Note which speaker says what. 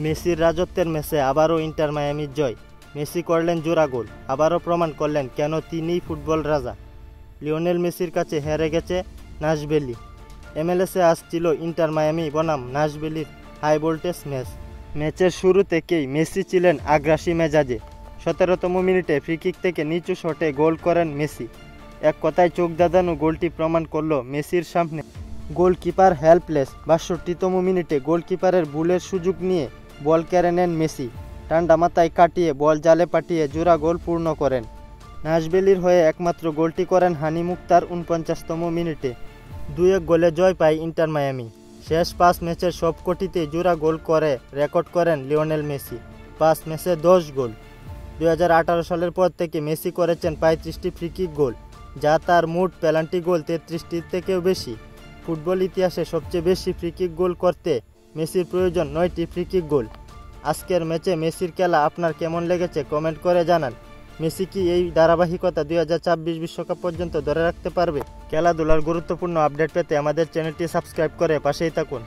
Speaker 1: মেসির রাজত্বের ম্যাচে আবারও ইন্টার মায়ামির জয়। মেসি করলেন জোড়া গোল, আবারও প্রমাণ করলেন কেন তিনিই ফুটবল রাজা। লিওনেল মেসির কাছে হেরে গেছে নাশভিলি। MLS-এ আসছিল ইন্টার মায়ামি বনাম নাশভিলির হাই ভোল্টেজ ম্যাচ। ম্যাচের শুরু থেকেই মেসি ছিলেন আগ্রাসী মেজাজে। 17তম মিনিটে ফ্রিকিক থেকে নিচু শটে গোল করেন মেসি। এক কথায় চোখ ধাঁধানো গোলটি প্রমাণ করল মেসির সামনে গোলকিপার হেল্পলেস। 62তম মিনিটে গোলকিপারের ভুলের সুযোগ নিয়ে বল কেড়ে নেন মেসি। ঠান্ডা মাথায় কাটিয়ে বল জালে পাঠিয়ে জোড়া গোল পূর্ণ করেন। নাশভিলির হয়ে একমাত্র গোলটি করেন হানি মুখতার 49তম মিনিটে। 2-1 গোলে জয় পায় ইন্টার মায়ামি। শেষ 5 ম্যাচের সবকটিতে জোড়া গোল করে রেকর্ড করেন লিওনেল মেসি। 5 ম্যাচে 10 গোল। 2018 সালের পর থেকে মেসি করেছেন 35টি ফ্রিকিক গোল, যা তার মোট পেনাল্টি গোল 33টির থেকেও বেশি। ফুটবল ইতিহাসে সবচেয়ে বেশি ফ্রিকিক গোল করতে মেসির প্রয়োজন 9টি ফ্রিকিক গোল। আজকের ম্যাচে মেসির খেলা আপনার কেমন লেগেছে কমেন্ট করে জানান। মেসি কি এই ধারাবাহিকতা 2026 বিশ্বকাপ পর্যন্ত ধরে রাখতে পারবে? খেলাধুলার গুরুত্বপূর্ণ আপডেট পেতে আমাদের চ্যানেলটি সাবস্ক্রাইব করে পাশেই থাকুন।